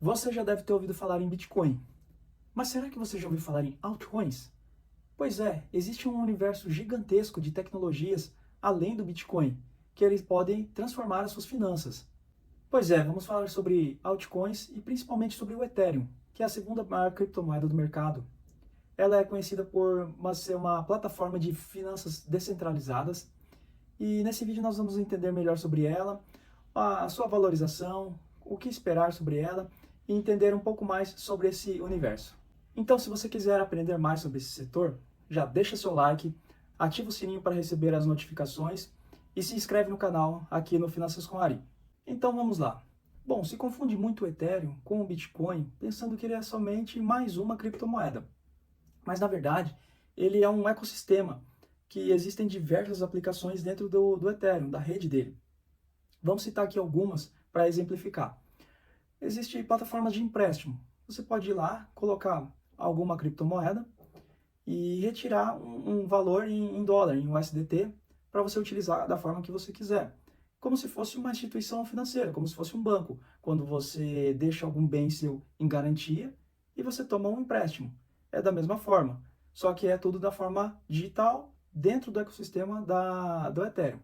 Você já deve ter ouvido falar em Bitcoin, mas será que você já ouviu falar em altcoins? Pois é, existe um universo gigantesco de tecnologias além do Bitcoin, que eles podem transformar as suas finanças. Pois é, vamos falar sobre altcoins e principalmente sobre o Ethereum, que é a segunda maior criptomoeda do mercado. Ela é conhecida por ser uma plataforma de finanças descentralizadas e nesse vídeo nós vamos entender melhor sobre ela, a sua valorização, o que esperar sobre ela e entender um pouco mais sobre esse universo. Então, se você quiser aprender mais sobre esse setor, já deixa seu like, ativa o sininho para receber as notificações e se inscreve no canal aqui no Finanças com Ari. Então vamos lá. Bom, se confunde muito o Ethereum com o Bitcoin, pensando que ele é somente mais uma criptomoeda. Mas na verdade, ele é um ecossistema que existem diversas aplicações dentro do Ethereum, da rede dele. Vamos citar aqui algumas para exemplificar. Existem plataformas de empréstimo. Você pode ir lá, colocar alguma criptomoeda e retirar um valor em dólar, em USDT, para você utilizar da forma que você quiser. Como se fosse uma instituição financeira, como se fosse um banco, quando você deixa algum bem seu em garantia e você toma um empréstimo. É da mesma forma, só que é tudo da forma digital dentro do ecossistema do Ethereum.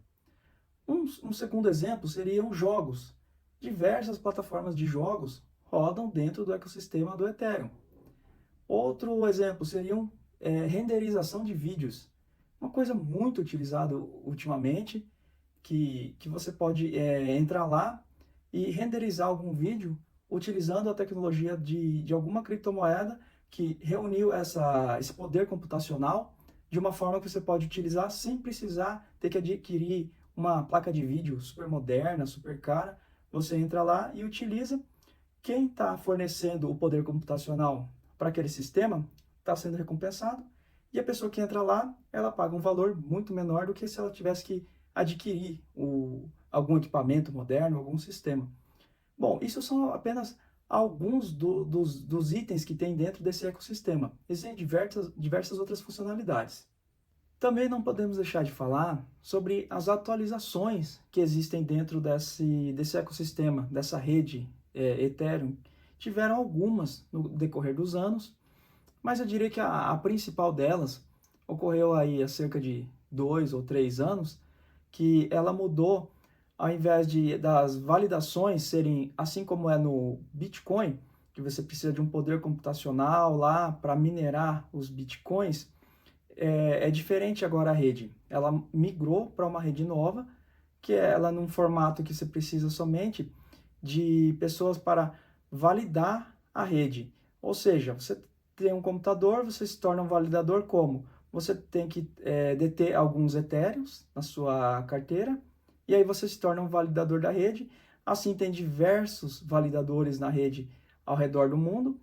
Um segundo exemplo seriam jogos. Diversas plataformas de jogos rodam dentro do ecossistema do Ethereum. Outro exemplo seriam renderização de vídeos. Uma coisa muito utilizada ultimamente, que você pode entrar lá e renderizar algum vídeo utilizando a tecnologia de alguma criptomoeda que reuniu esse poder computacional de uma forma que você pode utilizar sem precisar ter que adquirir uma placa de vídeo super moderna, super cara. Você entra lá e utiliza. Quem está fornecendo o poder computacional para aquele sistema está sendo recompensado, e a pessoa que entra lá, ela paga um valor muito menor do que se ela tivesse que adquirir algum equipamento moderno, algum sistema. Bom, isso são apenas alguns dos itens que tem dentro desse ecossistema. Existem diversas outras funcionalidades. Também não podemos deixar de falar sobre as atualizações que existem dentro desse ecossistema, dessa rede Ethereum. Tiveram algumas no decorrer dos anos, mas eu diria que a principal delas ocorreu aí há cerca de 2 ou 3 anos, que ela mudou, ao invés das validações serem assim como é no Bitcoin, que você precisa de um poder computacional lá para minerar os Bitcoins. É diferente agora a rede. Ela migrou para uma rede nova, que é ela num formato que você precisa somente de pessoas para validar a rede. Ou seja, você tem um computador, você se torna um validador como? Você tem que deter alguns etéreos na sua carteira, e aí você se torna um validador da rede. Assim, tem diversos validadores na rede ao redor do mundo,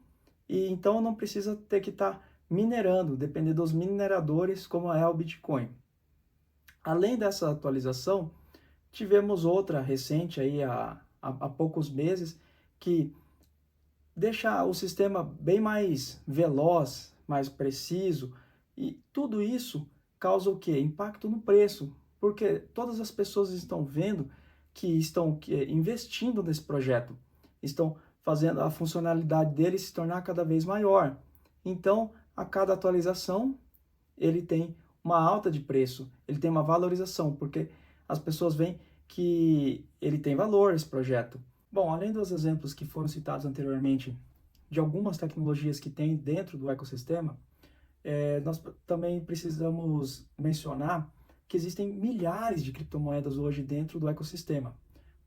e então não precisa ter que estar minerando, depender dos mineradores, como é o Bitcoin. Além dessa atualização, tivemos outra recente aí há poucos meses, que deixa o sistema bem mais veloz, mais preciso, e tudo isso causa o quê? Impacto no preço, porque todas as pessoas estão vendo que estão investindo nesse projeto, estão fazendo a funcionalidade dele se tornar cada vez maior. Então, a cada atualização, ele tem uma alta de preço, ele tem uma valorização, porque as pessoas veem que ele tem valor, esse projeto. Bom, além dos exemplos que foram citados anteriormente, de algumas tecnologias que tem dentro do ecossistema, nós também precisamos mencionar que existem milhares de criptomoedas hoje dentro do ecossistema,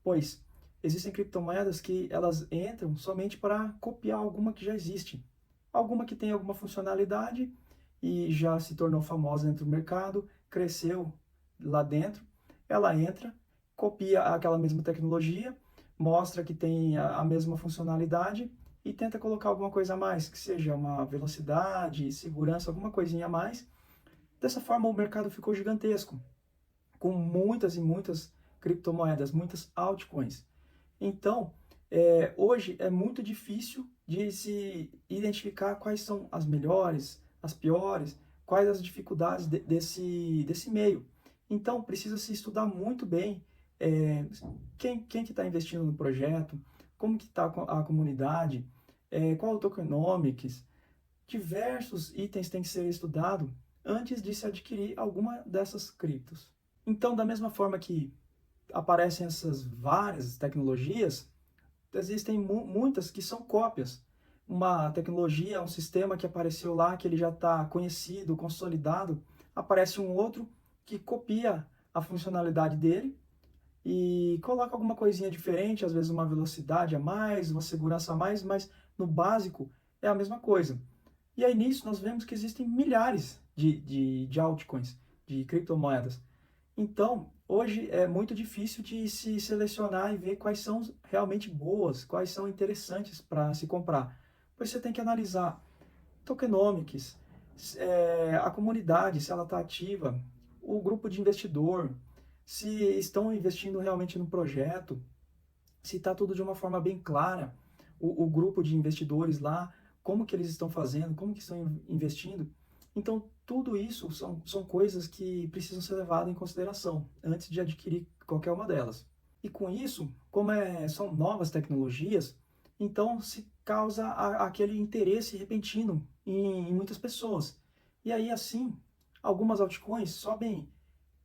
pois existem criptomoedas que elas entram somente para copiar alguma que já existe, alguma que tem alguma funcionalidade e já se tornou famosa dentro do mercado, cresceu lá dentro, ela entra, copia aquela mesma tecnologia, mostra que tem a mesma funcionalidade e tenta colocar alguma coisa a mais, que seja uma velocidade, segurança, alguma coisinha a mais. Dessa forma, o mercado ficou gigantesco, com muitas e muitas criptomoedas, muitas altcoins. Então, hoje é muito difícil de se identificar quais são as melhores, as piores, quais as dificuldades desse meio. Então, precisa se estudar muito bem quem que está investindo no projeto, como que está a comunidade, qual o tokenomics, diversos itens têm que ser estudados antes de se adquirir alguma dessas criptos. Então, da mesma forma que aparecem essas várias tecnologias, existem muitas que são cópias. Uma tecnologia, um sistema que apareceu lá, que ele já está conhecido, consolidado, aparece um outro que copia a funcionalidade dele e coloca alguma coisinha diferente, às vezes uma velocidade a mais, uma segurança a mais, mas no básico é a mesma coisa. E aí nisso nós vemos que existem milhares de altcoins, de criptomoedas. Então, hoje é muito difícil de se selecionar e ver quais são realmente boas, quais são interessantes para se comprar. Pois você tem que analisar tokenomics, a comunidade, se ela está ativa, o grupo de investidor, se estão investindo realmente no projeto, se está tudo de uma forma bem clara, o grupo de investidores lá, como que eles estão fazendo, como que estão investindo. Então, tudo isso são coisas que precisam ser levadas em consideração antes de adquirir qualquer uma delas. E com isso, como são novas tecnologias, então se causa aquele interesse repentino em muitas pessoas. E aí, assim, algumas altcoins sobem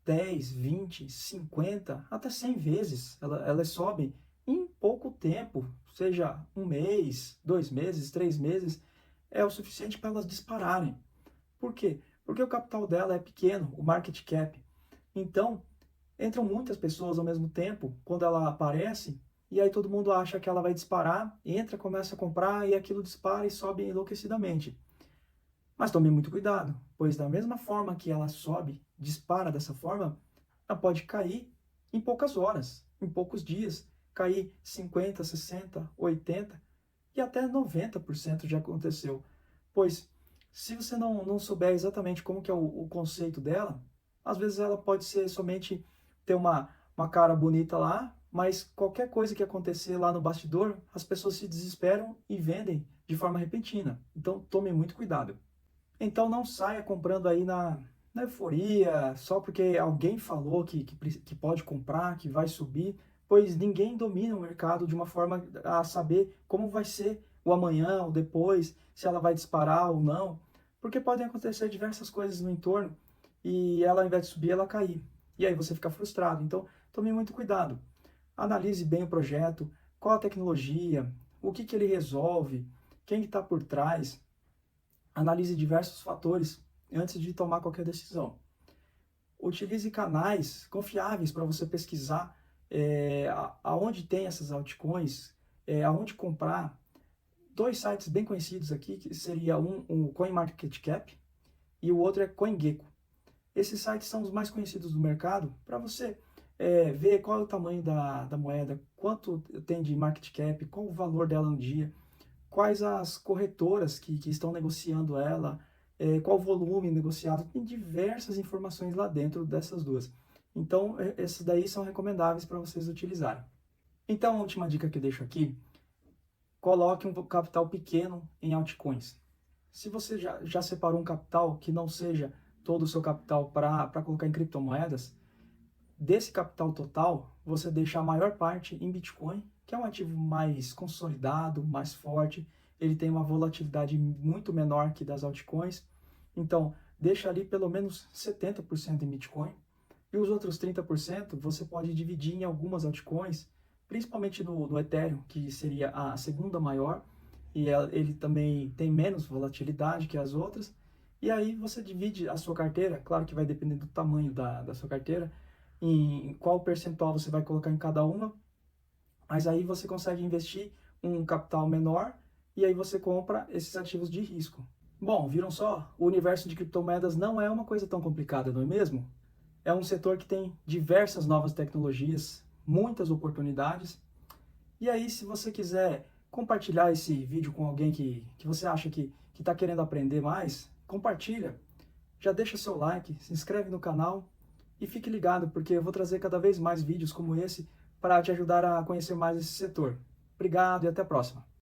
10, 20, 50, até 100 vezes. Elas sobem em pouco tempo, seja um mês, 2 meses, 3 meses, é o suficiente para elas dispararem. Por quê? Porque o capital dela é pequeno, o market cap. Então, entram muitas pessoas ao mesmo tempo quando ela aparece, e aí todo mundo acha que ela vai disparar, entra, começa a comprar e aquilo dispara e sobe enlouquecidamente. Mas tome muito cuidado, pois da mesma forma que ela sobe, dispara dessa forma, ela pode cair em poucas horas, em poucos dias, cair 50, 60, 80 e até 90% já aconteceu. Pois se você não souber exatamente como que é o conceito dela, às vezes ela pode ser somente ter uma cara bonita lá, mas qualquer coisa que acontecer lá no bastidor, as pessoas se desesperam e vendem de forma repentina. Então tome muito cuidado. Então não saia comprando aí na euforia, só porque alguém falou que pode comprar, que vai subir, pois ninguém domina o mercado de uma forma a saber como vai ser o amanhã, ou depois, se ela vai disparar ou não, porque podem acontecer diversas coisas no entorno e ela, ao invés de subir, ela cair. E aí você fica frustrado. Então, tome muito cuidado. Analise bem o projeto, qual a tecnologia, o que ele resolve, quem está por trás. Analise diversos fatores antes de tomar qualquer decisão. Utilize canais confiáveis para você pesquisar aonde tem essas altcoins, aonde comprar. 2 sites bem conhecidos aqui, que seria o CoinMarketCap e o outro é CoinGecko. Esses sites são os mais conhecidos do mercado para você ver qual é o tamanho da moeda, quanto tem de market cap, qual o valor dela no dia, quais as corretoras que estão negociando ela, qual o volume negociado, tem diversas informações lá dentro dessas duas. Então, esses daí são recomendáveis para vocês utilizarem. Então, a última dica que eu deixo aqui, coloque um capital pequeno em altcoins. Se você já separou um capital que não seja todo o seu capital para colocar em criptomoedas, desse capital total, você deixa a maior parte em Bitcoin, que é um ativo mais consolidado, mais forte, ele tem uma volatilidade muito menor que das altcoins, então deixa ali pelo menos 70% em Bitcoin, e os outros 30% você pode dividir em algumas altcoins, principalmente no Ethereum, que seria a segunda maior, e ele também tem menos volatilidade que as outras, e aí você divide a sua carteira, claro que vai depender do tamanho da sua carteira, em qual percentual você vai colocar em cada uma, mas aí você consegue investir um capital menor e aí você compra esses ativos de risco. Bom, viram só? O universo de criptomoedas não é uma coisa tão complicada, não é mesmo? É um setor que tem diversas novas tecnologias, muitas oportunidades. E aí, se você quiser compartilhar esse vídeo com alguém que você acha que está querendo aprender mais, compartilha. Já deixa seu like, se inscreve no canal e fique ligado, porque eu vou trazer cada vez mais vídeos como esse para te ajudar a conhecer mais esse setor. Obrigado e até a próxima.